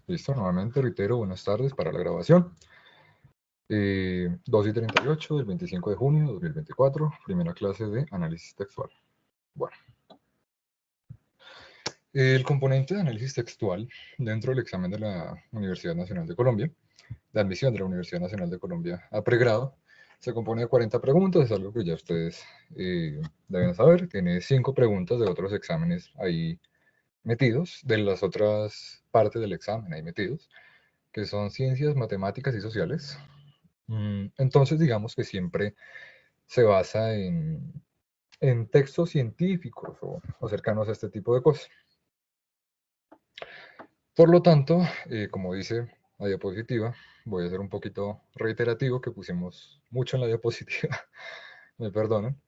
Listo, nuevamente reitero, buenas tardes para la grabación. 2:38 del 25 de junio de 2024, primera clase de análisis textual. Bueno, el componente de análisis textual dentro del examen de la Universidad Nacional de Colombia, de admisión de la Universidad Nacional de Colombia a pregrado, se compone de 40 preguntas, es algo que ya ustedes deben saber. Tiene 5 preguntas de otros exámenes ahí metidos, de las otras partes del examen ahí metidos, que son ciencias, matemáticas y sociales. Entonces, digamos que siempre se basa en textos científicos o cercanos a este tipo de cosas. Por lo tanto, como dice la diapositiva, voy a ser un poquito reiterativo, que pusimos mucho en la diapositiva, me perdonan.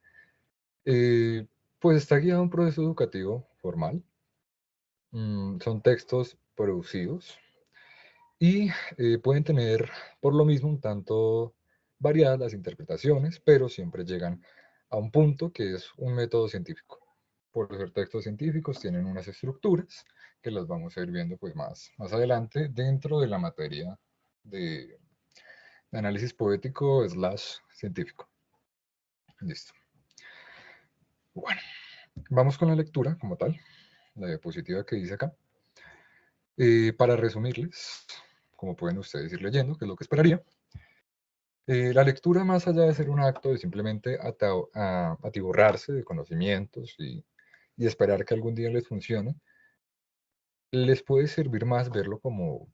Pues está guiado un proceso educativo formal. Son textos producidos y pueden tener, por lo mismo, un tanto variadas las interpretaciones, pero siempre llegan a un punto que es un método científico. Por ser textos científicos, tienen unas estructuras que las vamos a ir viendo pues más adelante dentro de la materia de análisis poético / científico. Listo. Bueno, vamos con la lectura como tal, la diapositiva que dice acá. Para resumirles, como pueden ustedes ir leyendo, que es lo que esperaría, la lectura, más allá de ser un acto de simplemente atiborrarse de conocimientos y esperar que algún día les funcione, les puede servir más verlo como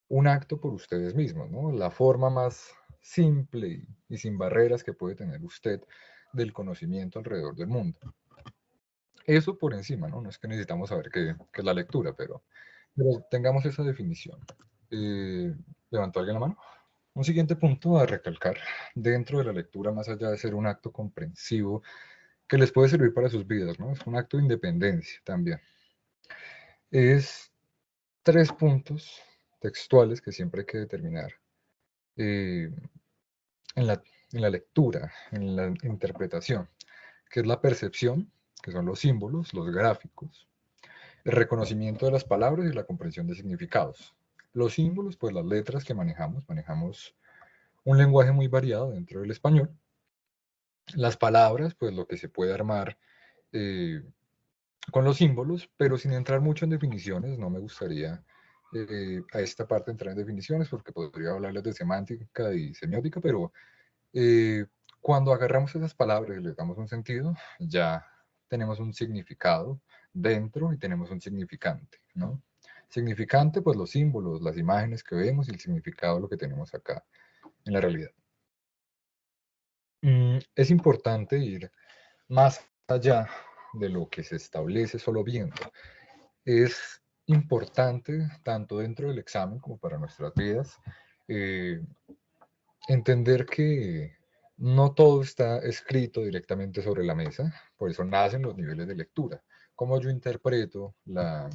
un acto por ustedes mismos, ¿no? La forma más simple y sin barreras que puede tener usted del conocimiento alrededor del mundo. Eso por encima, ¿no? No es que necesitamos saber qué es la lectura, pero tengamos esa definición. ¿Levantó alguien la mano? Un siguiente punto a recalcar dentro de la lectura, más allá de ser un acto comprensivo que les puede servir para sus vidas, ¿no? Es un acto de independencia también. Es 3 puntos textuales que siempre hay que determinar eh, en la lectura, en la interpretación, que es la percepción, que son los símbolos, los gráficos, el reconocimiento de las palabras y la comprensión de significados. Los símbolos, pues las letras que manejamos un lenguaje muy variado dentro del español. Las palabras, pues lo que se puede armar eh, con los símbolos, pero sin entrar mucho en definiciones. No me gustaría a esta parte entrar en definiciones porque podría hablarles de semántica y semiótica, pero cuando agarramos esas palabras y les damos un sentido, ya tenemos un significado dentro y tenemos un significante, ¿no? Significante, pues los símbolos, las imágenes que vemos y el significado, lo que tenemos acá en la realidad. Es importante ir más allá de lo que se establece solo viendo. Es importante, tanto dentro del examen como para nuestras vidas, eh, entender que no todo está escrito directamente sobre la mesa, por eso nacen los niveles de lectura. Cómo yo interpreto la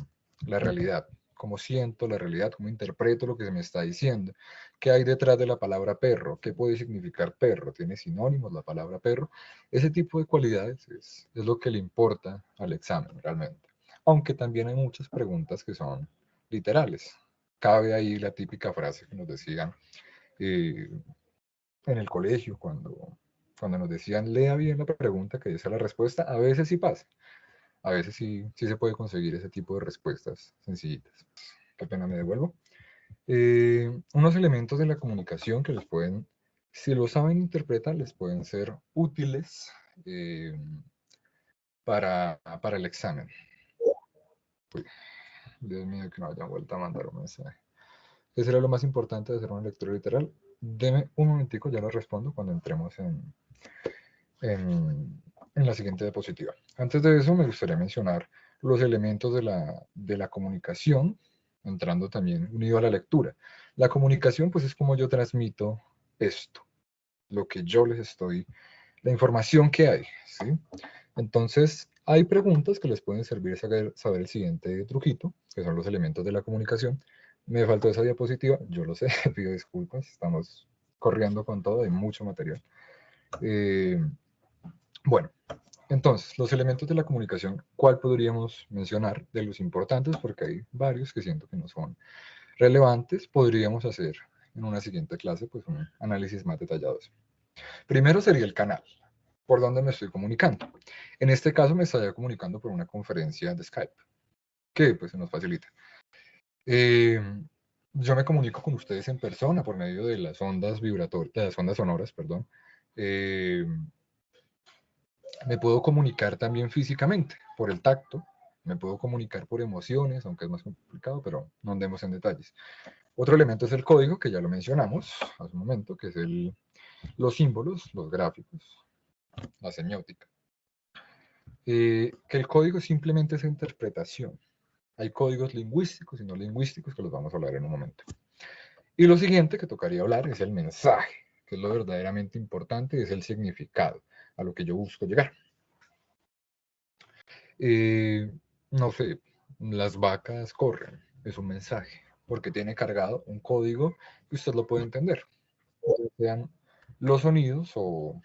realidad, cómo siento la realidad, cómo interpreto lo que se me está diciendo, qué hay detrás de la palabra perro, qué puede significar perro, tiene sinónimos la palabra perro. Ese tipo de cualidades es lo que le importa al examen realmente. Aunque también hay muchas preguntas que son literales. Cabe ahí la típica frase que nos decían en el colegio, cuando nos decían lea bien la pregunta que dice la respuesta. A veces sí pasa, a veces sí se puede conseguir ese tipo de respuestas sencillitas. Qué pena, me devuelvo. Unos elementos de la comunicación que les pueden, si lo saben interpretar, les pueden ser útiles eh, para el examen. Uy, Dios mío, que no hayan vuelto a mandar un mensaje. ¿Qué será lo más importante de hacer una lectura literal? Deme un momentico, ya lo respondo cuando entremos en la siguiente diapositiva. Antes de eso, me gustaría mencionar los elementos de la comunicación, entrando también unido a la lectura. La comunicación, pues, es como yo transmito esto, lo que yo les estoy, la información que hay, ¿sí? Entonces, hay preguntas que les pueden servir saber el siguiente truquito, que son los elementos de la comunicación. Me faltó esa diapositiva, yo lo sé, pido disculpas, estamos corriendo con todo, hay mucho material. Bueno, entonces, los elementos de la comunicación, ¿cuál podríamos mencionar de los importantes? Porque hay varios que siento que no son relevantes, podríamos hacer en una siguiente clase pues un análisis más detallado. Primero sería el canal, por donde me estoy comunicando. En este caso me estaría comunicando por una conferencia de Skype, que pues se nos facilita. Eh, yo me comunico con ustedes en persona por medio de las ondas vibratorias, de las ondas sonoras, perdón. Eh, me puedo comunicar también físicamente, por el tacto. Me puedo comunicar por emociones, aunque es más complicado, pero no andemos en detalles. Otro elemento es el código, que ya lo mencionamos hace un momento, que es los símbolos, los gráficos, la semiótica. Que el código simplemente es interpretación. Hay códigos lingüísticos y no lingüísticos que los vamos a hablar en un momento. Y lo siguiente que tocaría hablar es el mensaje, que es lo verdaderamente importante y es el significado a lo que yo busco llegar. No sé, las vacas corren, es un mensaje, porque tiene cargado un código que usted lo puede entender. Ya sean los sonidos o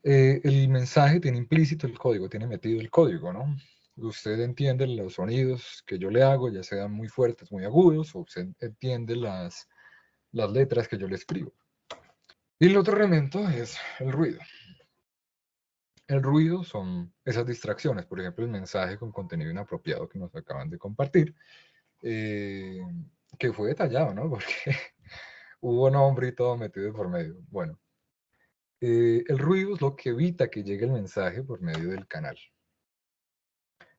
el mensaje tiene implícito el código, tiene metido el código, ¿no? Usted entiende los sonidos que yo le hago, ya sean muy fuertes, muy agudos, o usted entiende las letras que yo le escribo. Y el otro elemento es el ruido. El ruido son esas distracciones, por ejemplo, el mensaje con contenido inapropiado que nos acaban de compartir, eh, que fue detallado, ¿no? Porque hubo nombre y todo metido por medio. Bueno, el ruido es lo que evita que llegue el mensaje por medio del canal.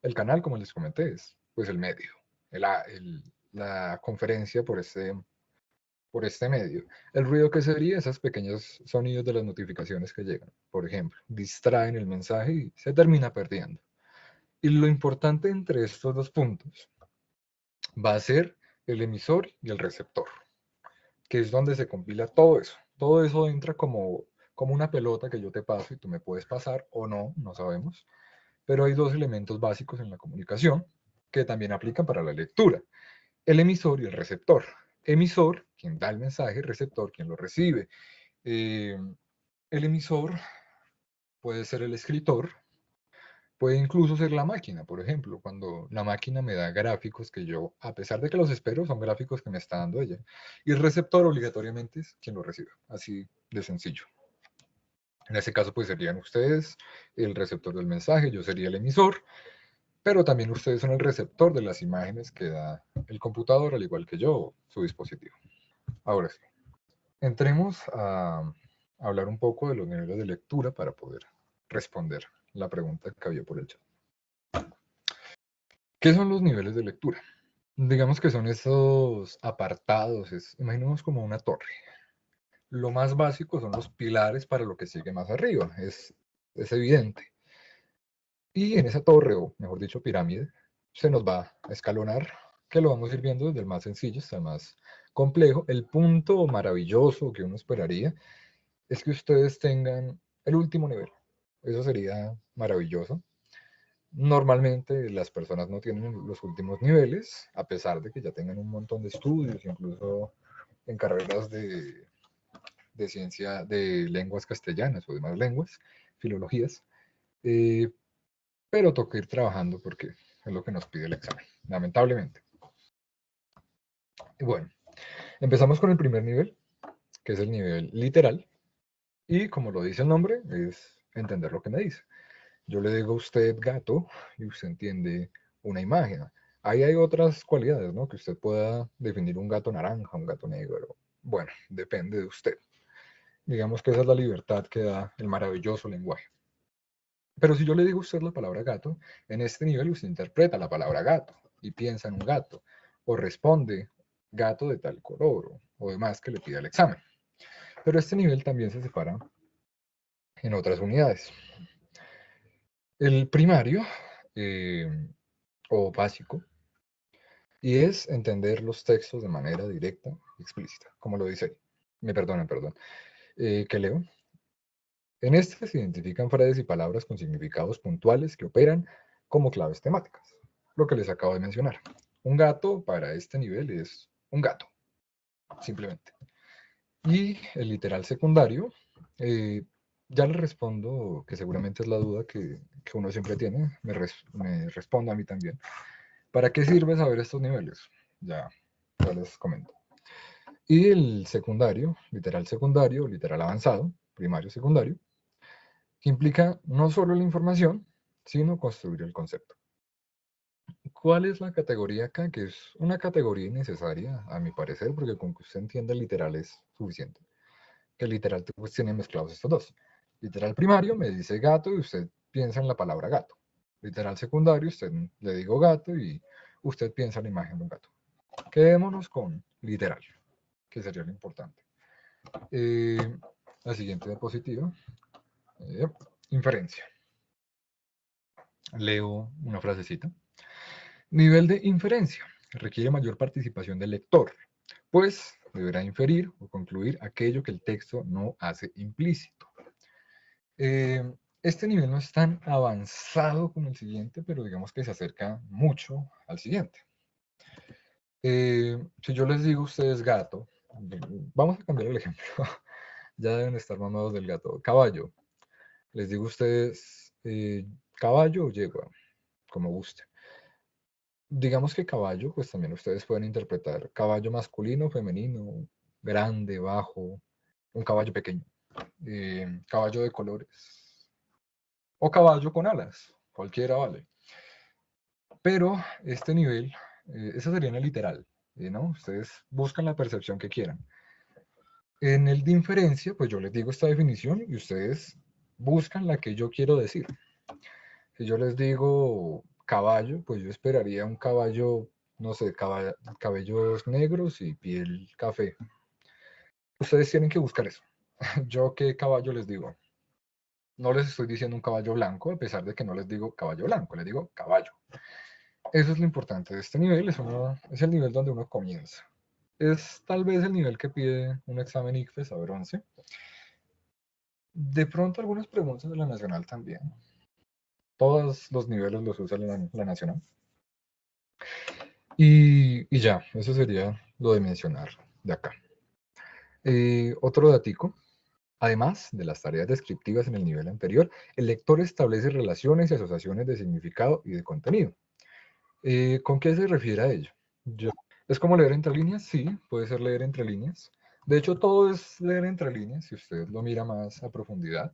El canal, como les comenté, es pues el medio, la conferencia por este medio. El ruido que sería esos pequeños sonidos de las notificaciones que llegan, por ejemplo, distraen el mensaje y se termina perdiendo. Y lo importante entre estos dos puntos va a ser el emisor y el receptor, que es donde se compila todo eso. Todo eso entra como una pelota que yo te paso y tú me puedes pasar o no, no sabemos. Pero hay dos elementos básicos en la comunicación que también aplican para la lectura. El emisor y el receptor. Emisor, quien da el mensaje, receptor, quien lo recibe. Eh, el emisor puede ser el escritor, puede incluso ser la máquina, por ejemplo, cuando la máquina me da gráficos que yo, a pesar de que los espero, son gráficos que me está dando ella. Y el receptor obligatoriamente es quien lo recibe, así de sencillo. En ese caso, pues serían ustedes el receptor del mensaje, yo sería el emisor, pero también ustedes son el receptor de las imágenes que da el computador, al igual que yo, su dispositivo. Ahora sí, entremos a hablar un poco de los niveles de lectura para poder responder la pregunta que había por el chat. ¿Qué son los niveles de lectura? Digamos que son esos apartados, imaginemos como una torre. Lo más básico son los pilares para lo que sigue más arriba, es evidente. Y en esa torre, o mejor dicho, pirámide, se nos va a escalonar, que lo vamos a ir viendo desde el más sencillo hasta el más complejo. El punto maravilloso que uno esperaría es que ustedes tengan el último nivel. Eso sería maravilloso. Normalmente las personas no tienen los últimos niveles, a pesar de que ya tengan un montón de estudios, incluso en carreras de ciencia de lenguas castellanas o demás lenguas, filologías. Eh, pero toca ir trabajando porque es lo que nos pide el examen, lamentablemente. Y bueno, empezamos con el primer nivel, que es el nivel literal, y como lo dice el nombre, es entender lo que me dice. Yo le digo a usted gato y usted entiende una imagen. Ahí hay otras cualidades, ¿no? Que usted pueda definir un gato naranja, un gato negro. Bueno, depende de usted. Digamos que esa es la libertad que da el maravilloso lenguaje. Pero si yo le digo a usted la palabra gato, en este nivel usted interpreta la palabra gato y piensa en un gato, o responde gato de tal color, o demás que le pida el examen. Pero este nivel también se separa en otras unidades. El primario, eh, o básico, y es entender los textos de manera directa y explícita, como lo dice ahí. Me perdonan, perdón. ¿Qué leo? En este se identifican frases y palabras con significados puntuales que operan como claves temáticas, lo que les acabo de mencionar. Un gato para este nivel es un gato, simplemente. Y el literal secundario, eh, ya le respondo, que seguramente es la duda que uno siempre tiene, me responde a mí también. ¿Para qué sirve saber estos niveles? Ya les comento. Y el secundario, literal avanzado, primario, secundario, que implica no solo la información, sino construir el concepto. ¿Cuál es la categoría acá? Que es una categoría innecesaria, a mi parecer, porque con que usted entienda el literal es suficiente. Que el literal pues, tiene mezclados estos dos. Literal primario me dice gato y usted piensa en la palabra gato. Literal secundario, usted le digo gato y usted piensa en la imagen de un gato. Quedémonos con literal, que sería lo importante. La siguiente diapositiva. Inferencia. Leo una frasecita. Nivel de inferencia. Requiere mayor participación del lector, pues deberá inferir o concluir aquello que el texto no hace implícito. Este nivel no es tan avanzado como el siguiente, pero digamos que se acerca mucho al siguiente. Si yo les digo a ustedes gato, vamos a cambiar el ejemplo, ya deben estar mamados del gato. Caballo, les digo a ustedes caballo o yegua, como guste. Digamos que caballo, pues también ustedes pueden interpretar caballo masculino, femenino, grande, bajo, un caballo pequeño, caballo de colores o caballo con alas, cualquiera vale. Pero este nivel, eso sería en el literal, ¿no? Ustedes buscan la percepción que quieran. En el de inferencia, pues yo les digo esta definición y ustedes buscan la que yo quiero decir. Si yo les digo caballo, pues yo esperaría un caballo, no sé, cabellos negros y piel café. Ustedes tienen que buscar eso. ¿Yo qué caballo les digo? No les estoy diciendo un caballo blanco, a pesar de que no les digo caballo blanco, les digo caballo. Eso es lo importante de este nivel, es el nivel donde uno comienza. Es tal vez el nivel que pide un examen ICFES, saber 11. De pronto algunas preguntas de la nacional también. Todos los niveles los usa la nacional. Y ya, eso sería lo de mencionar de acá. Otro datico. Además de las tareas descriptivas en el nivel anterior, el lector establece relaciones y asociaciones de significado y de contenido. ¿Con qué se refiere a ello? ¿Es como leer entre líneas? Sí, puede ser leer entre líneas. De hecho, todo es leer entre líneas, si usted lo mira más a profundidad.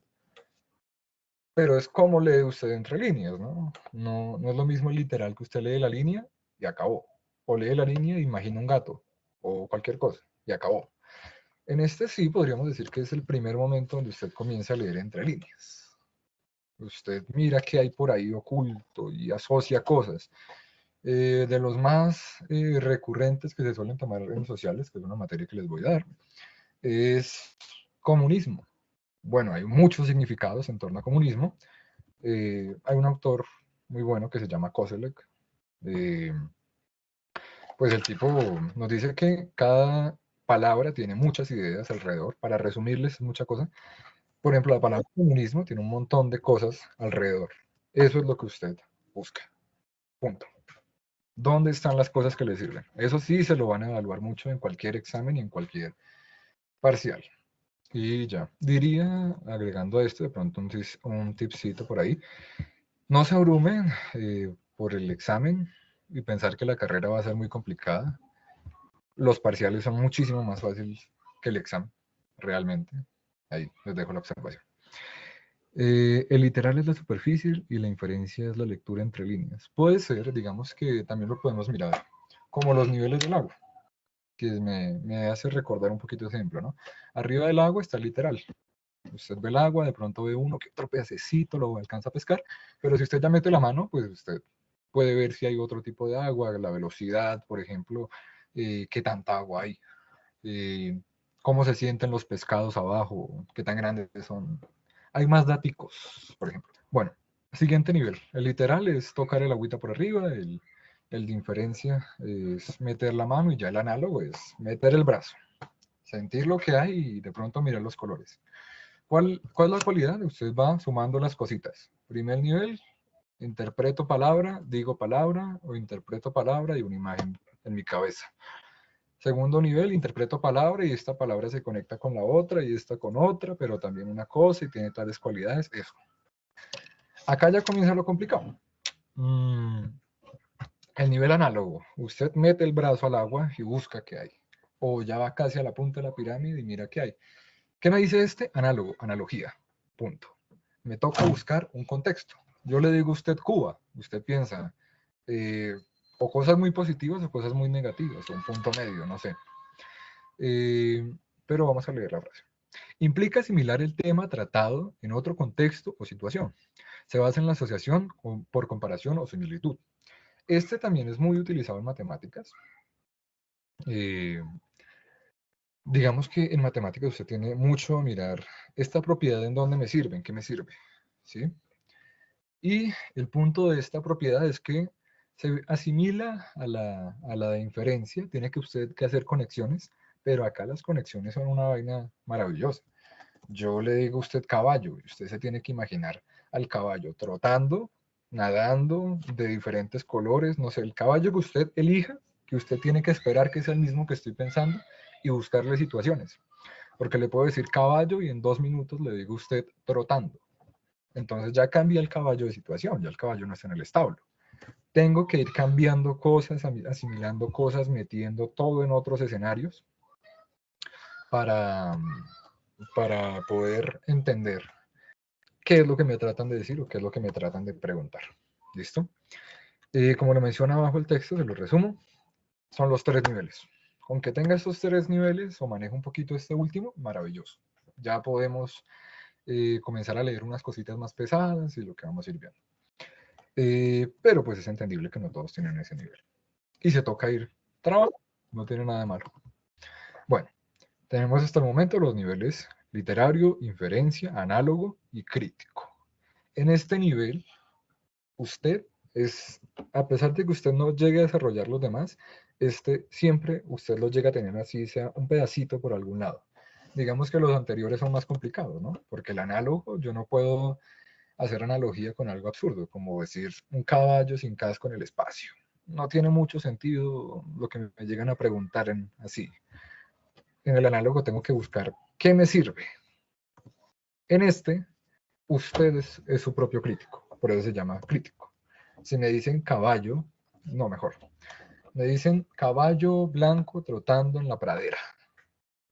Pero es como lee usted entre líneas, ¿no? No es lo mismo el literal que usted lee la línea y acabó. O lee la línea e imagina un gato, o cualquier cosa, y acabó. En este sí podríamos decir que es el primer momento donde usted comienza a leer entre líneas. Usted mira qué hay por ahí oculto y asocia cosas. De los más recurrentes que se suelen tomar en sociales, que es una materia que les voy a dar, es comunismo. Bueno, hay muchos significados en torno a comunismo. Hay un autor muy bueno que se llama Koselleck. Pues el tipo nos dice que cada palabra tiene muchas ideas alrededor. Para resumirles mucha cosa. Por ejemplo, la palabra comunismo tiene un montón de cosas alrededor. Eso es lo que usted busca. Punto. ¿Dónde están las cosas que le sirven? Eso sí se lo van a evaluar mucho en cualquier examen y en cualquier parcial. Y ya, diría, agregando a esto de pronto un tipcito por ahí, no se abrumen por el examen y pensar que la carrera va a ser muy complicada. Los parciales son muchísimo más fáciles que el examen, realmente. Ahí les dejo la observación. El literal es la superficie y la inferencia es la lectura entre líneas. Puede ser, digamos que también lo podemos mirar como los niveles del agua, que me hace recordar un poquito ese ejemplo, ¿no? Arriba del agua está el literal. Usted ve el agua, de pronto ve uno que otro pedacito, lo alcanza a pescar, pero si usted ya mete la mano, pues usted puede ver si hay otro tipo de agua, la velocidad, por ejemplo, qué tanta agua hay, cómo se sienten los pescados abajo, qué tan grandes son. Hay más daticos, por ejemplo. Bueno, siguiente nivel. El literal es tocar el agüita por arriba, el de inferencia es meter la mano y ya el análogo es meter el brazo, sentir lo que hay y de pronto mirar los colores. ¿Cuál es la cualidad? Usted va sumando las cositas. Primer nivel, interpreto palabra, digo palabra o interpreto palabra y una imagen en mi cabeza. Segundo nivel, interpreto palabra y esta palabra se conecta con la otra y esta con otra, pero también una cosa y tiene tales cualidades, eso. Acá ya comienza lo complicado. El nivel análogo, usted mete el brazo al agua y busca qué hay. O ya va casi a la punta de la pirámide y mira qué hay. ¿Qué me dice este? Análogo, analogía, punto. Me toca buscar un contexto. Yo le digo a usted Cuba, usted piensa o cosas muy positivas o cosas muy negativas, o un punto medio, no sé. Pero vamos a leer la frase. Implica asimilar el tema tratado en otro contexto o situación. Se basa en la asociación por comparación o similitud. Este también es muy utilizado en matemáticas. Eh, digamos que en matemáticas usted tiene mucho a mirar esta propiedad en dónde me sirve, en qué me sirve. ¿Sí? Y el punto de esta propiedad es que se asimila a la de inferencia, tiene que usted que hacer conexiones, pero acá las conexiones son una vaina maravillosa. Yo le digo a usted caballo, y usted se tiene que imaginar al caballo trotando, nadando, de diferentes colores, no sé, el caballo que usted elija, que usted tiene que esperar que sea el mismo que estoy pensando y buscarle situaciones. Porque le puedo decir caballo y en 2 minutos le digo a usted trotando. Entonces ya cambia el caballo de situación, ya el caballo no está en el establo. Tengo que ir cambiando cosas, asimilando cosas, metiendo todo en otros escenarios para, para poder entender qué es lo que me tratan de decir o qué es lo que me tratan de preguntar. ¿Listo? Como lo menciona abajo el texto, se lo resumo, son los 3 niveles. Con que tenga estos 3 niveles o maneje un poquito este último, maravilloso. Ya podemos comenzar a leer unas cositas más pesadas y lo que vamos a ir viendo. Pero pues es entendible que no todos tienen ese nivel. Y se toca ir trabajo, no tiene nada de malo. Bueno, tenemos hasta el momento los niveles literario, inferencia, análogo y crítico. En este nivel, usted es, a pesar de que usted no llegue a desarrollar los demás, siempre usted los llega a tener así, sea un pedacito por algún lado. Digamos que los anteriores son más complicados, ¿no? Porque el análogo, yo no puedo hacer analogía con algo absurdo, como decir un caballo sin casco en el espacio. No tiene mucho sentido lo que me llegan a preguntar así. En el análogo tengo que buscar qué me sirve. En usted es su propio crítico, por eso se llama crítico. Si me dicen caballo, no, mejor. Me dicen caballo blanco trotando en la pradera.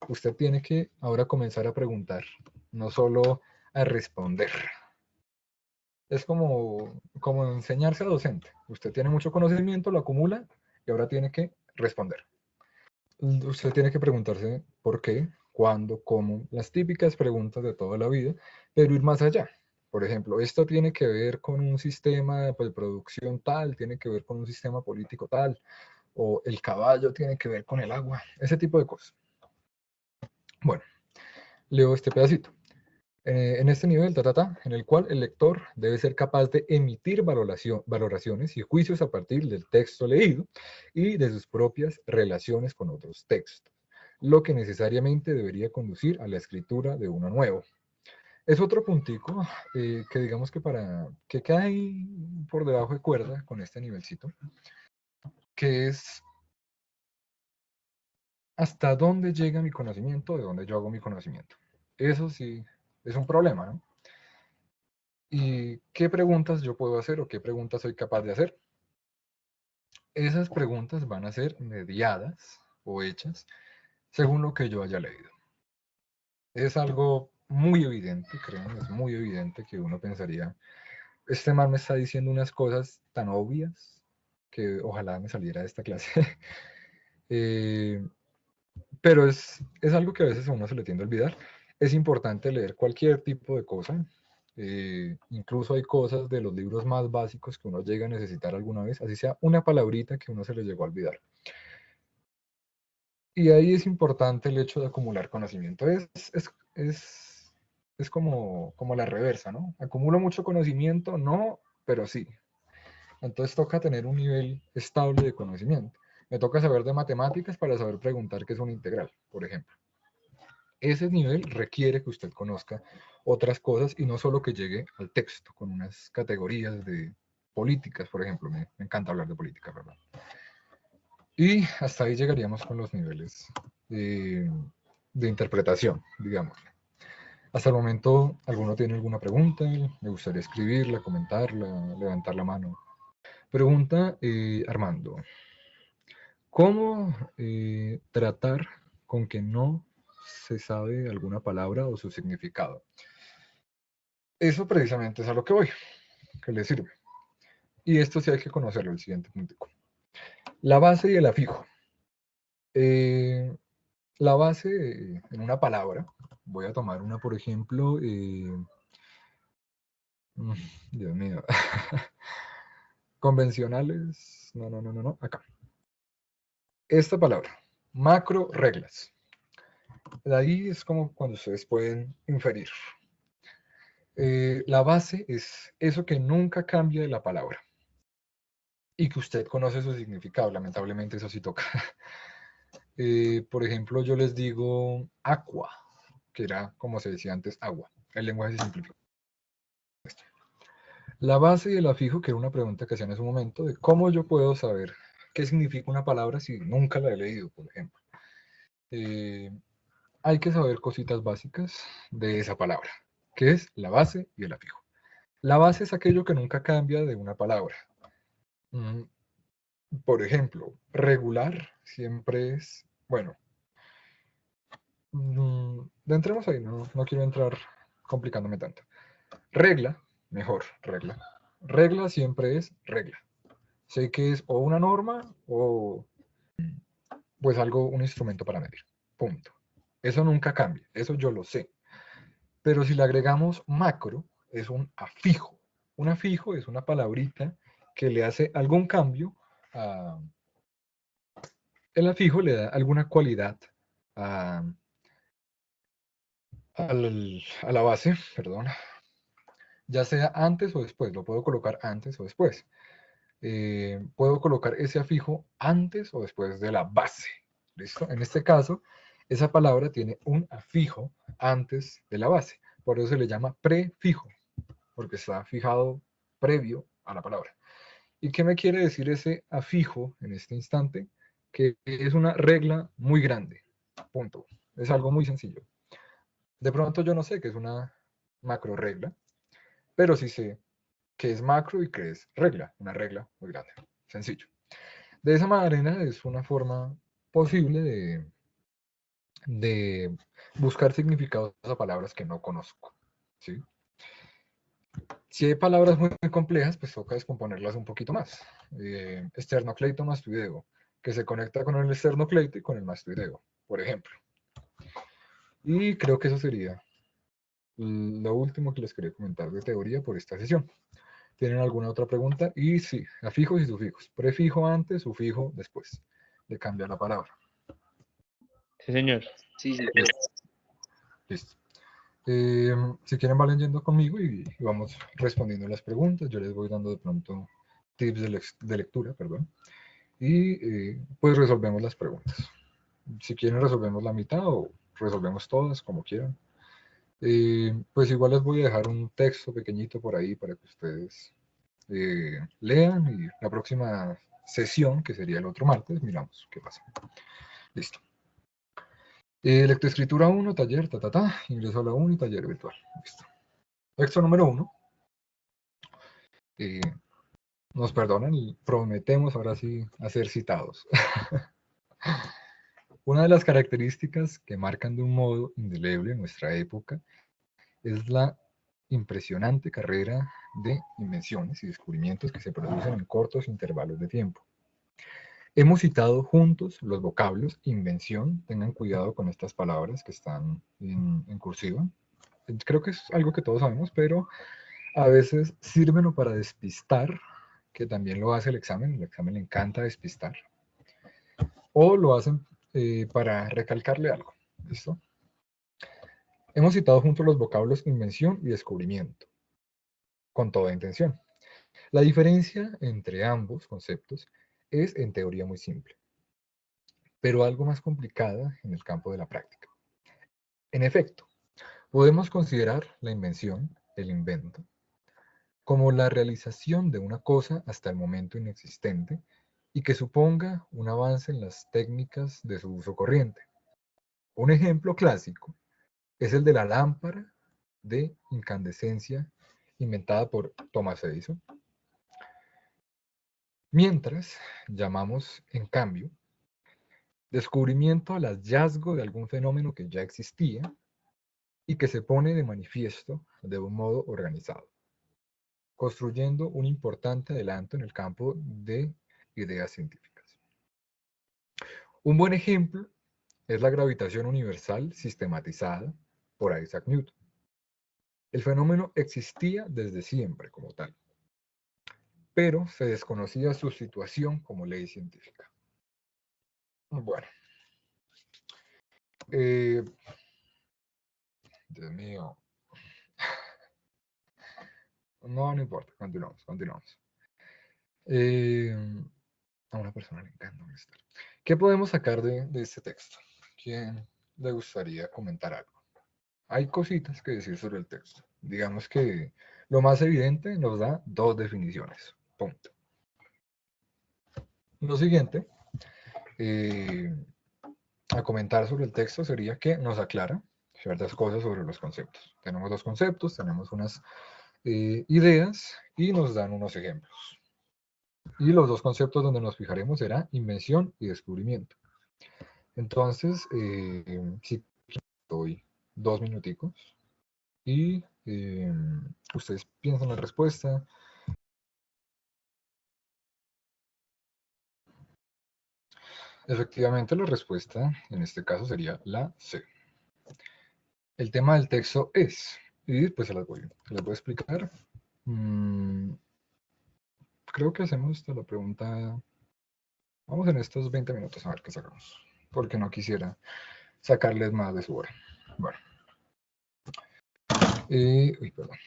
Usted tiene que ahora comenzar a preguntar, no solo a responder. Es como enseñarse a docente. Usted tiene mucho conocimiento, lo acumula y ahora tiene que responder. Usted tiene que preguntarse por qué, cuándo, cómo, las típicas preguntas de toda la vida, pero ir más allá. Por ejemplo, esto tiene que ver con un sistema de producción tal, tiene que ver con un sistema político tal, o el caballo tiene que ver con el agua, ese tipo de cosas. Bueno, leo este pedacito. En este nivel, en el cual el lector debe ser capaz de emitir valoraciones y juicios a partir del texto leído y de sus propias relaciones con otros textos, lo que necesariamente debería conducir a la escritura de uno nuevo. Es otro puntico que digamos que que queda ahí por debajo de cuerda con este nivelcito, que es hasta dónde llega mi conocimiento, de dónde yo hago mi conocimiento. Eso sí es un problema, ¿no? ¿Y qué preguntas yo puedo hacer o qué preguntas soy capaz de hacer? Esas preguntas van a ser mediadas o hechas según lo que yo haya leído. Es algo muy evidente, créanme, es muy evidente que uno pensaría, este man me está diciendo unas cosas tan obvias que ojalá me saliera de esta clase. eh, pero es algo que a veces a uno se le tiende a olvidar. Es importante leer cualquier tipo de cosa. Incluso hay cosas de los libros más básicos que uno llega a necesitar alguna vez, así sea una palabrita que uno se le llegó a olvidar. Y ahí es importante el hecho de acumular conocimiento. Es como la reversa, ¿no? Acumulo mucho conocimiento, no, pero sí. Entonces toca tener un nivel estable de conocimiento. Me toca saber de matemáticas para saber preguntar qué es una integral, por ejemplo. Ese nivel requiere que usted conozca otras cosas y no solo que llegue al texto con unas categorías de políticas, por ejemplo. Me encanta hablar de política, ¿verdad? Y hasta ahí llegaríamos con los niveles de interpretación, digamos. Hasta el momento, ¿alguno tiene alguna pregunta? Me gustaría escribirla, comentarla, levantar la mano. Pregunta Armando. ¿Cómo tratar con que no se sabe alguna palabra o su significado? Eso precisamente es a lo que voy, que le sirve. Y esto sí hay que conocerlo, el siguiente punto. La base y el afijo. Eh, la base en una palabra, voy a tomar una, por ejemplo, mm, Dios mío, convencionales, no, acá. Esta palabra, macro reglas. De ahí es como cuando ustedes pueden inferir. La base es eso que nunca cambia de la palabra y que usted conoce su significado. Lamentablemente eso sí toca. Por ejemplo, yo les digo aqua, que era como se decía antes agua. El lenguaje se simplificó. La base y el afijo, que era una pregunta que hacían en su momento, de cómo yo puedo saber qué significa una palabra si nunca la he leído, por ejemplo. Eh, hay que saber cositas básicas de esa palabra, que es la base y el afijo. La base es aquello que nunca cambia de una palabra. Mm, por ejemplo, regular siempre es, bueno, entremos ahí, no quiero entrar complicándome tanto. Regla, mejor, regla. Regla siempre es regla. Sé que es o una norma o pues algo, un instrumento para medir. Punto. Eso nunca cambia, eso yo lo sé. Pero si le agregamos macro, es un afijo. Un afijo es una palabrita que le hace algún cambio a, el afijo le da alguna cualidad a, a la base, perdón, ya sea antes o después, lo puedo colocar antes o después. Puedo colocar ese afijo antes o después de la base. ¿Listo? En este caso, esa palabra tiene un afijo antes de la base. Por eso se le llama prefijo, porque está fijado previo a la palabra. ¿Y qué me quiere decir ese afijo en este instante? Que es una regla muy grande. Punto. Es algo muy sencillo. De pronto yo no sé qué es una macro regla, pero sí sé qué es macro y qué es regla. Una regla muy grande. Sencillo. De esa manera es una forma posible de buscar significados a palabras que no conozco. ¿Sí? Si hay palabras muy, muy complejas, pues toca descomponerlas un poquito más. Esternocleito mastoideo, que se conecta con el esternocleito y con el mastoideo, por ejemplo. Y creo que eso sería lo último que les quería comentar de teoría por esta sesión. ¿Tienen alguna otra pregunta? Y sí, afijos y sufijos. Prefijo antes, sufijo después de cambiar la palabra. Sí, señor. Sí, sí. Listo. Si quieren, van leyendo conmigo y vamos respondiendo las preguntas. Yo les voy dando de pronto tips de lectura, perdón. Y pues resolvemos las preguntas. Si quieren, resolvemos la mitad o resolvemos todas, como quieran. Pues igual les voy a dejar un texto pequeñito por ahí para que ustedes lean y la próxima sesión, que sería el otro martes, miramos qué pasa. Listo. Lectoescritura 1, taller, ingreso a la 1 y taller virtual. Listo. Texto número 1. Nos perdonan y prometemos ahora sí hacer citados. Una de las características que marcan de un modo indeleble nuestra época es la impresionante carrera de invenciones y descubrimientos que se producen en cortos intervalos de tiempo. Hemos citado juntos los vocablos invención, tengan cuidado con estas palabras que están en cursiva. Creo que es algo que todos sabemos, pero a veces sirven para despistar, que también lo hace el examen le encanta despistar, o lo hacen para recalcarle algo. ¿Listo? Hemos citado juntos los vocablos invención y descubrimiento, con toda intención. La diferencia entre ambos conceptos es en teoría muy simple, pero algo más complicada en el campo de la práctica. En efecto, podemos considerar la invención, el invento, como la realización de una cosa hasta el momento inexistente y que suponga un avance en las técnicas de su uso corriente. Un ejemplo clásico es el de la lámpara de incandescencia inventada por Thomas Edison. Mientras llamamos, en cambio, descubrimiento al hallazgo de algún fenómeno que ya existía y que se pone de manifiesto de un modo organizado, construyendo un importante adelanto en el campo de ideas científicas. Un buen ejemplo es la gravitación universal sistematizada por Isaac Newton. El fenómeno existía desde siempre como tal, pero se desconocía su situación como ley científica. Bueno, eh, Dios mío, no importa, continuamos. A una persona le encanta molestar. ¿Qué podemos sacar de este texto? ¿Quién le gustaría comentar algo? Hay cositas que decir sobre el texto. Digamos que lo más evidente nos da dos definiciones. Punto. Lo siguiente eh, a comentar sobre el texto sería que nos aclara ciertas cosas sobre los conceptos. Tenemos dos conceptos, tenemos unas ideas y nos dan unos ejemplos. Y los dos conceptos donde nos fijaremos será invención y descubrimiento. Entonces, si doy 2 minuticos y ustedes piensan la respuesta. Efectivamente, la respuesta en este caso sería la C. El tema del texto es, y pues se las voy a explicar. Creo que hacemos hasta la pregunta, vamos en estos 20 minutos a ver qué sacamos, porque no quisiera sacarles más de su hora. Bueno, perdón.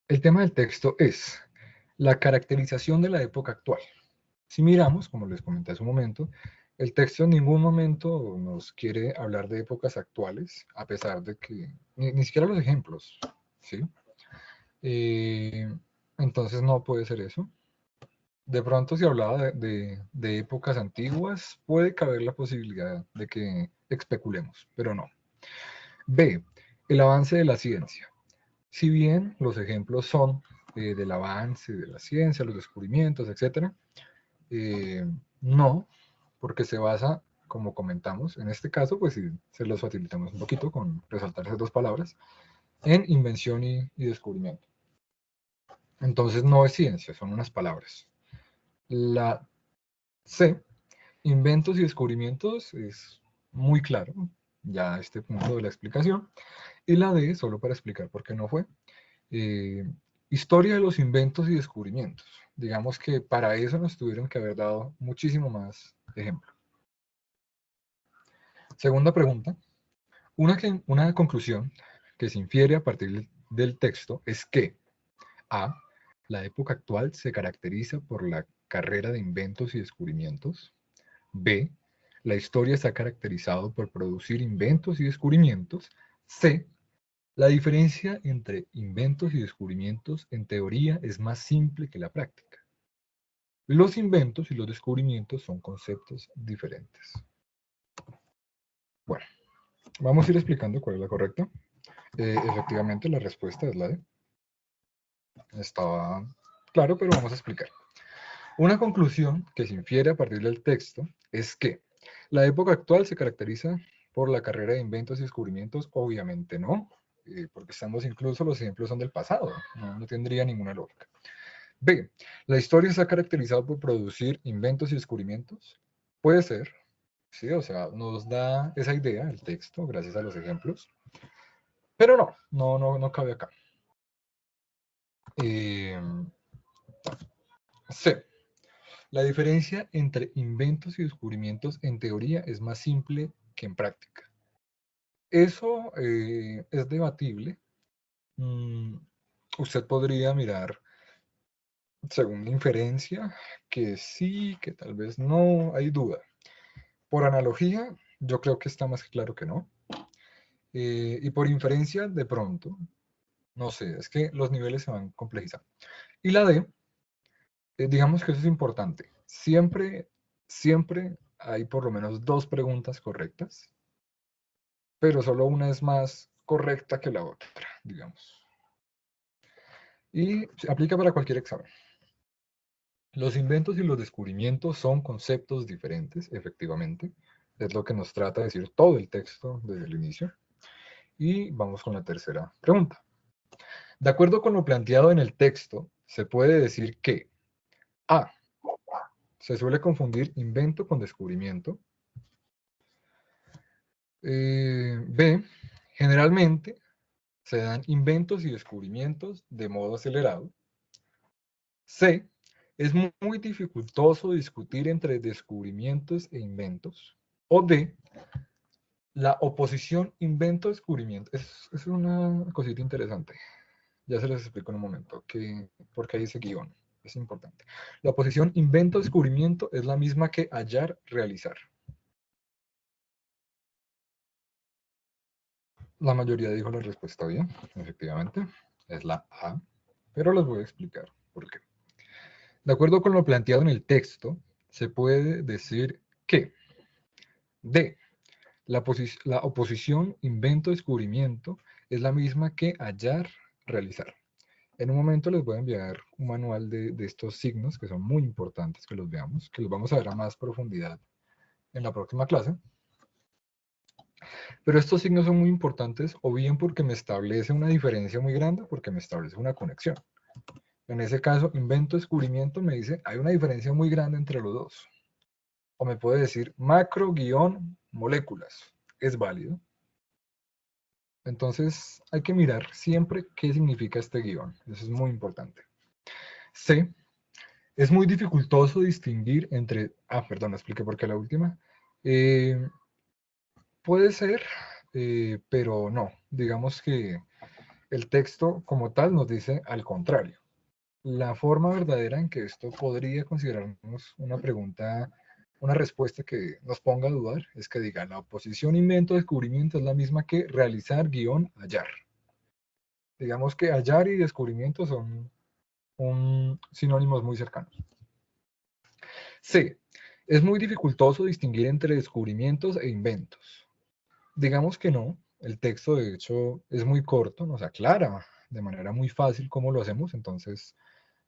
El tema del texto es la caracterización de la época actual. Si miramos, como les comenté hace un momento, el texto en ningún momento nos quiere hablar de épocas actuales, a pesar de que ni siquiera los ejemplos, ¿sí? Eh, entonces no puede ser eso. De pronto, si hablaba de épocas antiguas, puede caber la posibilidad de que especulemos, pero no. B. El avance de la ciencia. Si bien los ejemplos son del avance de la ciencia, los descubrimientos, etc., no, porque se basa, como comentamos, en este caso, pues si se los facilitamos un poquito con resaltar esas dos palabras, en invención y descubrimiento. Entonces no es ciencia, son unas palabras. La C, inventos y descubrimientos, es muy claro, ya a este punto de la explicación. Y la D, solo para explicar por qué no fue, eh, historia de los inventos y descubrimientos. Digamos que para eso nos tuvieron que haber dado muchísimo más ejemplo. Segunda pregunta. Una conclusión que se infiere a partir del texto es que A. La época actual se caracteriza por la carrera de inventos y descubrimientos. B. La historia se ha caracterizado por producir inventos y descubrimientos. C. La diferencia entre inventos y descubrimientos en teoría es más simple que la práctica. Los inventos y los descubrimientos son conceptos diferentes. Bueno, vamos a ir explicando cuál es la correcta. Efectivamente, la respuesta es la D. Estaba claro, pero vamos a explicar. Una conclusión que se infiere a partir del texto es que la época actual se caracteriza por la carrera de inventos y descubrimientos. Obviamente no, porque estamos incluso, los ejemplos son del pasado, no tendría ninguna lógica. B. ¿La historia se ha caracterizado por producir inventos y descubrimientos? Puede ser, sí, o sea, nos da esa idea el texto gracias a los ejemplos, pero no cabe acá. C. La diferencia entre inventos y descubrimientos en teoría es más simple que en práctica. Eso es debatible. Usted podría mirar según la inferencia que sí, que tal vez no, hay duda. Por analogía, yo creo que está más claro que no. Y por inferencia, de pronto, no sé, es que los niveles se van complejizando. Y la D, digamos que eso es importante. Siempre hay por lo menos dos preguntas correctas, pero solo una es más correcta que la otra, digamos. Y se aplica para cualquier examen. Los inventos y los descubrimientos son conceptos diferentes, efectivamente. Es lo que nos trata de decir todo el texto desde el inicio. Y vamos con la tercera pregunta. De acuerdo con lo planteado en el texto, se puede decir que A. Se suele confundir invento con descubrimiento. B. Generalmente se dan inventos y descubrimientos de modo acelerado. C. Es muy dificultoso discutir entre descubrimientos e inventos. O D. La oposición invento-descubrimiento. Es una cosita interesante. Ya se les explico en un momento porque hay ese guión. Es importante. La oposición invento-descubrimiento es la misma que hallar-realizar. La mayoría dijo la respuesta bien, efectivamente. Es la A. Pero les voy a explicar por qué. De acuerdo con lo planteado en el texto, se puede decir que D. La oposición invento-descubrimiento es la misma que hallar-realizar. En un momento les voy a enviar un manual de estos signos que son muy importantes que los veamos, que los vamos a ver a más profundidad en la próxima clase. Pero estos signos son muy importantes o bien porque me establece una diferencia muy grande o porque me establece una conexión. En ese caso, invento-descubrimiento me dice, hay una diferencia muy grande entre los dos. O me puede decir macro-moléculas. Es válido. Entonces hay que mirar siempre qué significa este guión. Eso es muy importante. C. Es muy dificultoso distinguir entre... perdón, expliqué por qué la última. Puede ser, pero no. Digamos que el texto como tal nos dice al contrario. La forma verdadera en que esto podría considerarnos una pregunta, una respuesta que nos ponga a dudar, es que diga, la oposición invento-descubrimiento es la misma que realizar-hallar. Digamos que hallar y descubrimiento son sinónimos muy cercanos. C. Es muy dificultoso distinguir entre descubrimientos e inventos. Digamos que no. El texto, de hecho, es muy corto, nos aclara de manera muy fácil cómo lo hacemos, entonces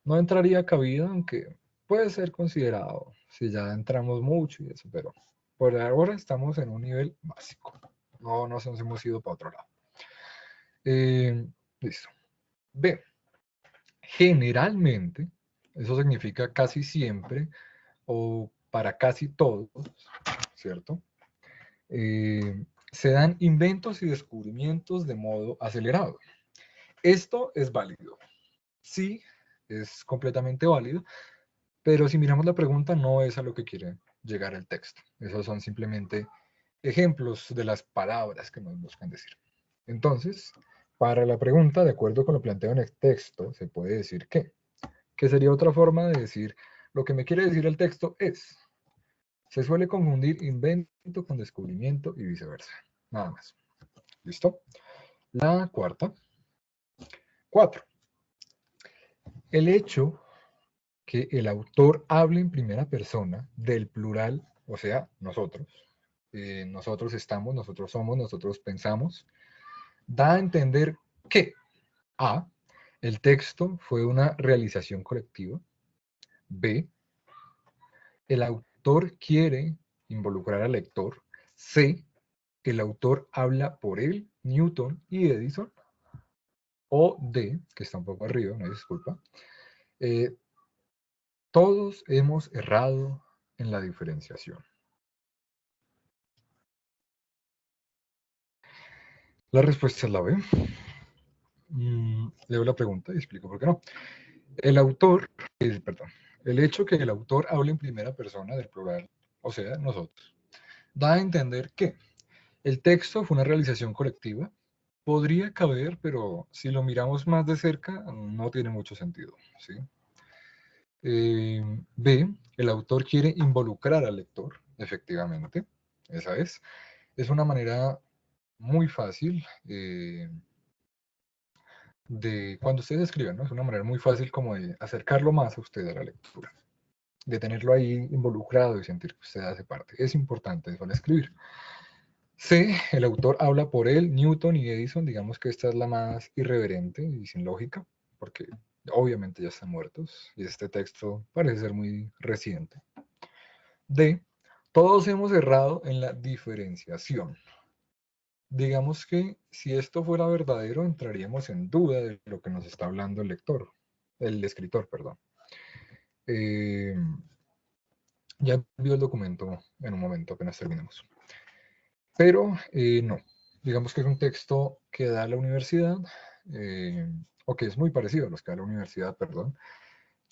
no entraría cabida, aunque puede ser considerado si ya entramos mucho y eso, pero por ahora estamos en un nivel básico. No nos hemos ido para otro lado. Listo. B. Generalmente, eso significa casi siempre o para casi todos, ¿cierto? Se dan inventos y descubrimientos de modo acelerado. Esto es válido. Sí, es completamente válido, pero si miramos la pregunta no es a lo que quiere llegar el texto. Esos son simplemente ejemplos de las palabras que nos buscan decir. Entonces, para la pregunta, de acuerdo con lo planteado en el texto, se puede decir que sería otra forma de decir lo que me quiere decir el texto es, se suele confundir invento con descubrimiento y viceversa. Nada más. ¿Listo? La cuarta. 4. El hecho que el autor hable en primera persona del plural, o sea, nosotros, nosotros estamos, nosotros somos, nosotros pensamos, da a entender que A. El texto fue una realización colectiva. B. El autor quiere involucrar al lector. C. El autor habla por él, Newton y Edison. O D, que está un poco arriba, no hay disculpa. Todos hemos errado en la diferenciación. La respuesta es la B. Leo la pregunta y explico por qué no. El autor, perdón, el hecho que el autor hable en primera persona del plural, o sea, nosotros, da a entender que el texto fue una realización colectiva. Podría caber, pero si lo miramos más de cerca, no tiene mucho sentido. ¿Sí? B, el autor quiere involucrar al lector, efectivamente, esa es. Es una manera muy fácil de, cuando ustedes escriben, ¿no? Es una manera muy fácil como de acercarlo más a usted a la lectura, de tenerlo ahí involucrado y sentir que usted hace parte. Es importante eso al escribir. C, el autor habla por él, Newton y Edison, digamos que esta es la más irreverente y sin lógica, porque obviamente ya están muertos, y este texto parece ser muy reciente. D, todos hemos errado en la diferenciación. Digamos que si esto fuera verdadero, entraríamos en duda de lo que nos está hablando el escritor, perdón. Eh, ya envío el documento en un momento, apenas terminemos. Pero no, digamos que es un texto que da la universidad, o que es muy parecido a los que da la universidad, perdón,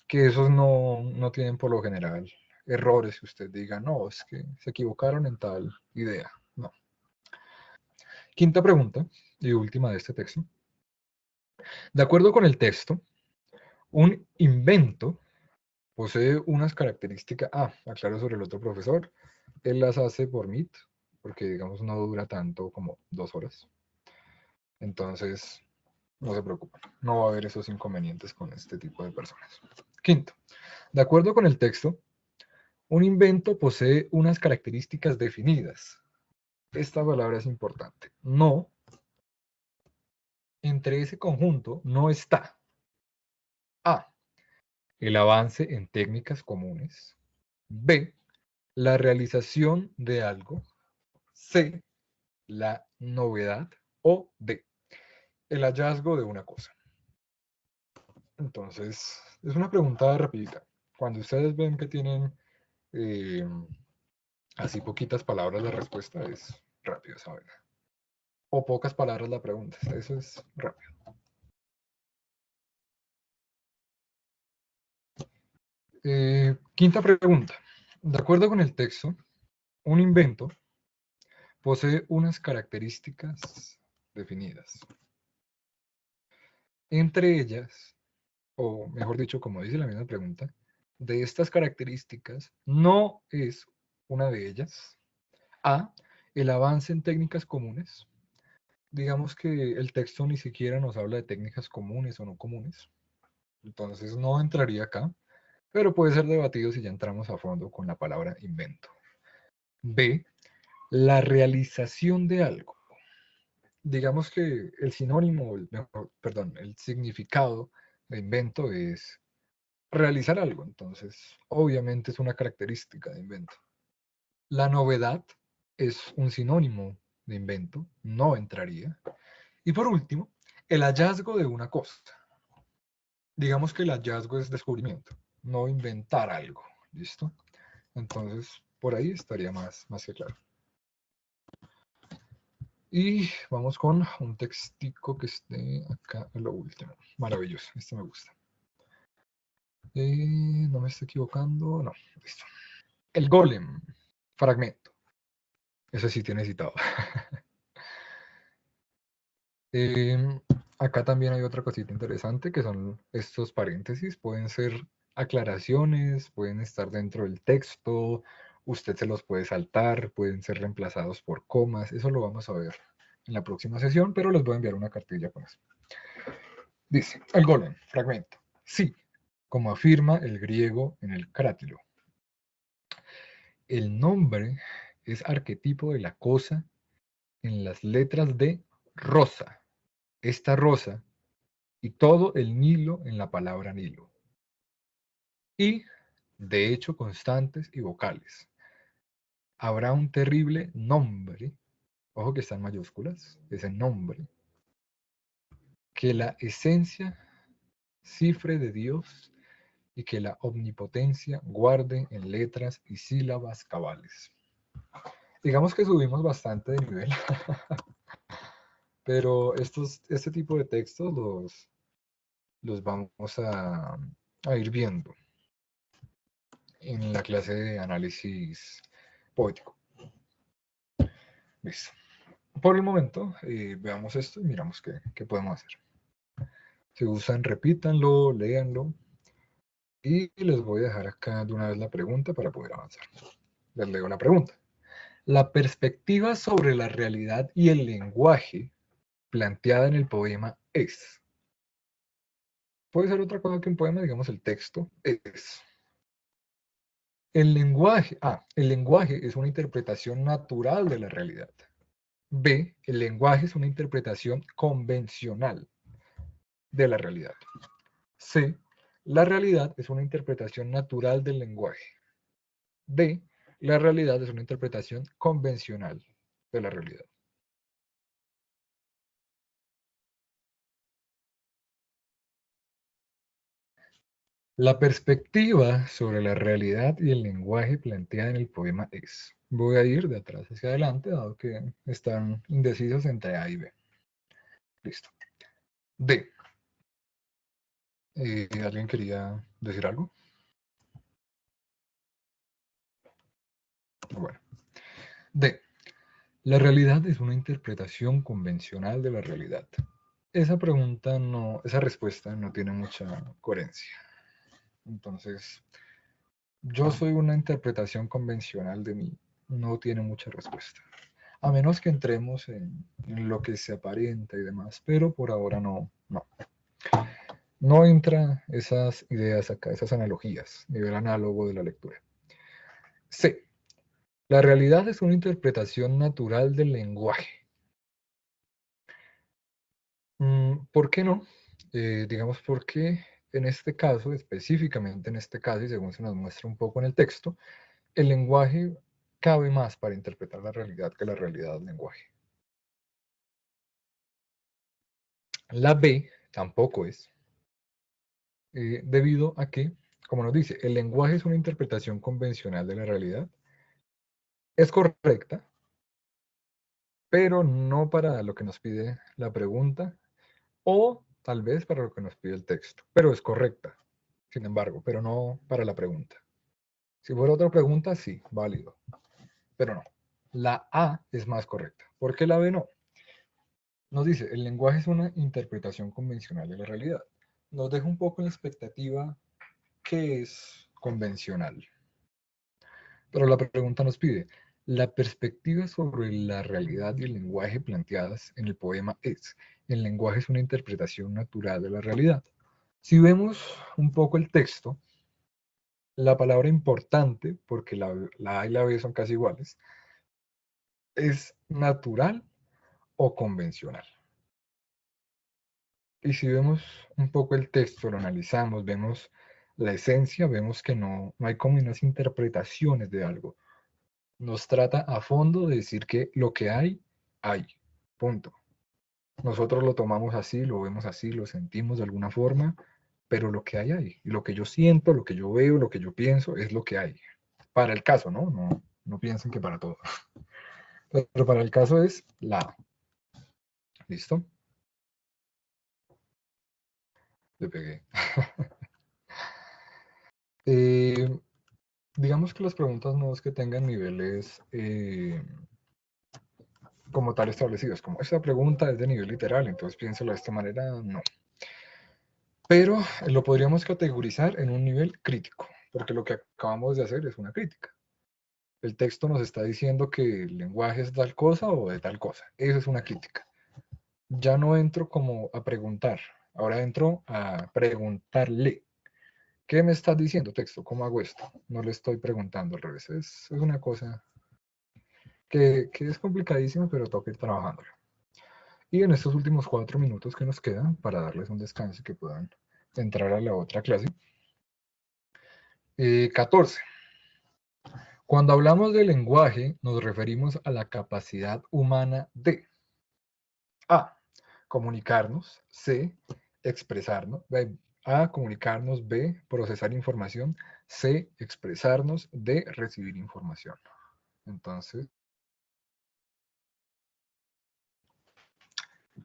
que esos no tienen por lo general errores que usted diga, no, es que se equivocaron en tal idea. No. Quinta pregunta y última de este texto. De acuerdo con el texto, un invento posee unas características. Aclaro sobre el otro profesor. Él las hace por Meet, porque digamos no dura tanto como 2 horas. Entonces, no se preocupen, no va a haber esos inconvenientes con este tipo de personas. Quinto, de acuerdo con el texto, un invento posee unas características definidas. Esta palabra es importante. No, entre ese conjunto no está A, el avance en técnicas comunes, B, la realización de algo, C, la novedad o D, el hallazgo de una cosa. Entonces, es una pregunta rapidita. Cuando ustedes ven que tienen eh, así poquitas palabras, la respuesta es rápido, ¿saben? O pocas palabras la pregunta, eso es rápido. Quinta pregunta. De acuerdo con el texto, un invento posee unas características definidas. Entre ellas, o mejor dicho, como dice la misma pregunta, de estas características no es una de ellas A, el avance en técnicas comunes. Digamos que el texto ni siquiera nos habla de técnicas comunes o no comunes, entonces no entraría acá, pero puede ser debatido si ya entramos a fondo con la palabra invento. B, la realización de algo. Digamos que el sinónimo, perdón, el significado de invento es realizar algo, entonces obviamente es una característica de invento. La novedad es un sinónimo de invento, no entraría. Y por último, el hallazgo de una cosa. Digamos que el hallazgo es descubrimiento, no inventar algo, ¿listo? Entonces, por ahí estaría más que claro. Y vamos con un textico que esté acá en lo último. Maravilloso, este me gusta. No me estoy equivocando, no, listo. El golem, fragmento. Eso sí tiene citado. Acá también hay otra cosita interesante que son estos paréntesis. Pueden ser aclaraciones, pueden estar dentro del texto, usted se los puede saltar, pueden ser reemplazados por comas. Eso lo vamos a ver en la próxima sesión, pero les voy a enviar una cartilla con eso. Dice, el golem, fragmento. Sí, como afirma el griego en el crátilo. El nombre es arquetipo de la cosa en las letras de rosa. Esta rosa y todo el Nilo en la palabra Nilo. Y, de hecho, constantes y vocales. Habrá un terrible nombre, ojo que está en mayúsculas, ese nombre, que la esencia cifre de Dios y que la omnipotencia guarde en letras y sílabas cabales. Digamos que subimos bastante de nivel, pero este tipo de textos los vamos a ir viendo en la clase de análisis poético. Listo. Por el momento, veamos esto y miramos qué podemos hacer. Si usan, repítanlo, léanlo. Y les voy a dejar acá de una vez la pregunta para poder avanzar. Les leo la pregunta. La perspectiva sobre la realidad y el lenguaje planteada en el poema es. Puede ser otra cosa que un poema, digamos el texto es. El lenguaje es una interpretación natural de la realidad. B, el lenguaje es una interpretación convencional de la realidad. C. La realidad es una interpretación natural del lenguaje. D. La realidad es una interpretación convencional de la realidad. La perspectiva sobre la realidad y el lenguaje planteada en el poema es. Voy a ir de atrás hacia adelante, dado que están indecisos entre A y B. Listo. D. ¿Alguien quería decir algo? Bueno. D. La realidad es una interpretación convencional de la realidad. Esa pregunta no, esa respuesta no tiene mucha coherencia. Entonces, yo soy una interpretación convencional de mí. No tiene mucha respuesta. A menos que entremos en lo que se aparenta y demás, pero por ahora no, no. No entra esas ideas acá, esas analogías, nivel análogo de la lectura. C. La realidad es una interpretación natural del lenguaje. ¿Por qué no? Digamos porque en este caso, específicamente en este caso, y según se nos muestra un poco en el texto, el lenguaje cabe más para interpretar la realidad que la realidad del lenguaje. La B tampoco es, debido a que, como nos dice, el lenguaje es una interpretación convencional de la realidad. Es correcta, pero no para lo que nos pide la pregunta, o tal vez para lo que nos pide el texto, pero es correcta, sin embargo, pero no para la pregunta. Si fuera otra pregunta, sí, válido, pero no. La A es más correcta. ¿Por qué la B no? Nos dice, el lenguaje es una interpretación convencional de la realidad. Nos deja un poco en la expectativa que es convencional. Pero la pregunta nos pide, la perspectiva sobre la realidad y el lenguaje planteadas en el poema es, el lenguaje es una interpretación natural de la realidad. Si vemos un poco el texto, la palabra importante, porque la A y la B son casi iguales, es natural o convencional. Y si vemos un poco el texto, lo analizamos, vemos la esencia, vemos que no hay como unas interpretaciones de algo. Nos trata a fondo de decir que lo que hay. Punto. Nosotros lo tomamos así, lo vemos así, lo sentimos de alguna forma, pero lo que hay. Y lo que yo siento, lo que yo veo, lo que yo pienso, es lo que hay. Para el caso, ¿no? No piensen que para todo. Pero para el caso es la A. ¿Listo? Le pegué. Eh, digamos que las preguntas no es que tengan niveles como tal establecidos. Como esta pregunta es de nivel literal, entonces piénselo de esta manera, no. Pero lo podríamos categorizar en un nivel crítico, porque lo que acabamos de hacer es una crítica. El texto nos está diciendo que el lenguaje es tal cosa o de tal cosa. Eso es una crítica. Ya no entro como a preguntar, ahora entro a preguntarle. ¿Qué me estás diciendo, texto? ¿Cómo hago esto? No le estoy preguntando al revés. Es una cosa que es complicadísima, pero toca ir trabajándolo. Y en estos últimos 4 minutos que nos quedan, para darles un descanso y que puedan entrar a la otra clase. 14. Cuando hablamos de lenguaje, nos referimos a la capacidad humana de A. Comunicarnos. C. Expresarnos. B, A. Comunicarnos. B. Procesar información. C. Expresarnos. D. Recibir información. Entonces,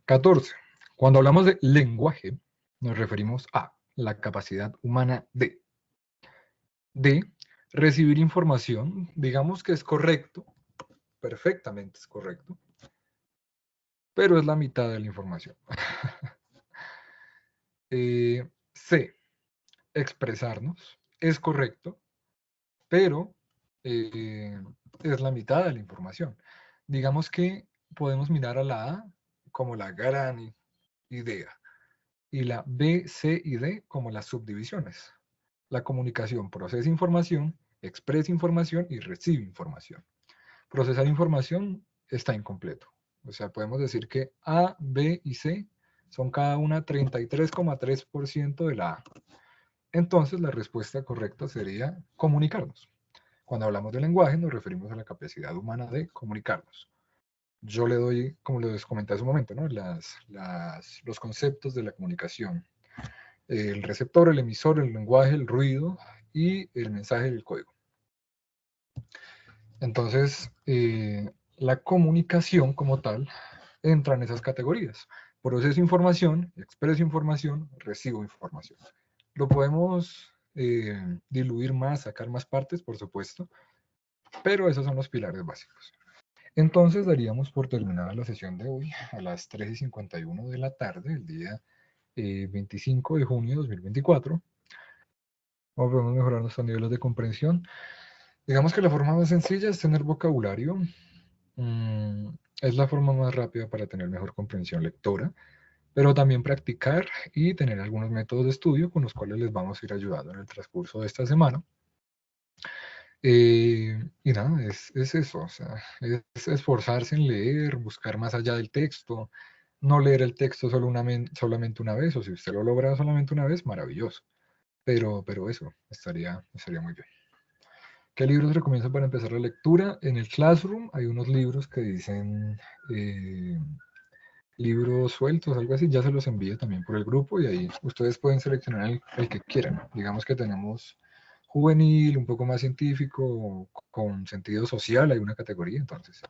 14. Cuando hablamos de lenguaje, nos referimos a la capacidad humana de recibir información. Digamos que es correcto, perfectamente es correcto, pero es la mitad de la información. C. Expresarnos. Es correcto, pero es la mitad de la información. Digamos que podemos mirar a la A como la gran idea y la B, C y D como las subdivisiones. La comunicación procesa información, expresa información y recibe información. Procesar información está incompleto. O sea, podemos decir que A, B y C Son cada una 33,3% de la A. Entonces, la respuesta correcta sería comunicarnos. Cuando hablamos de lenguaje, nos referimos a la capacidad humana de comunicarnos. Yo le doy, como les comenté hace un momento, ¿no? Los conceptos de la comunicación. El receptor, el emisor, el lenguaje, el ruido y el mensaje del código. Entonces, la comunicación como tal entra en esas categorías. Proceso información, expreso información, recibo información. Lo podemos diluir más, sacar más partes, por supuesto, pero esos son los pilares básicos. Entonces daríamos por terminada la sesión de hoy a las 3:51 de la tarde, el día 25 de junio de 2024. ¿Cómo podemos mejorar nuestros niveles de comprensión? Digamos que la forma más sencilla es tener vocabulario. Es la forma más rápida para tener mejor comprensión lectora, pero también practicar y tener algunos métodos de estudio con los cuales les vamos a ir ayudando en el transcurso de esta semana. Y nada, es eso, o sea, es esforzarse en leer, buscar más allá del texto, no leer el texto solamente una vez, o si usted lo logra solamente una vez, maravilloso, pero eso estaría muy bien. ¿Qué libros recomienzo para empezar la lectura? En el Classroom hay unos libros que dicen libros sueltos, algo así, ya se los envío también por el grupo y ahí ustedes pueden seleccionar el que quieran. Digamos que tenemos juvenil, un poco más científico, con sentido social, hay una categoría, entonces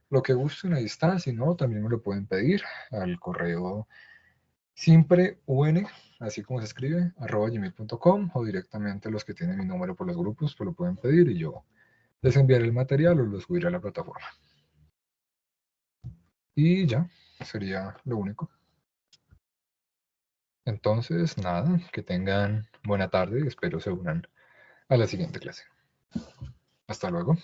lo que gusten ahí está, si no, también me lo pueden pedir al correo simpreun, así como se escribe, @gmail.com o directamente los que tienen mi número por los grupos, pues lo pueden pedir y yo les enviaré el material o lo subiré a la plataforma. Y ya, sería lo único. Entonces, nada, que tengan buena tarde y espero se unan a la siguiente clase. Hasta luego.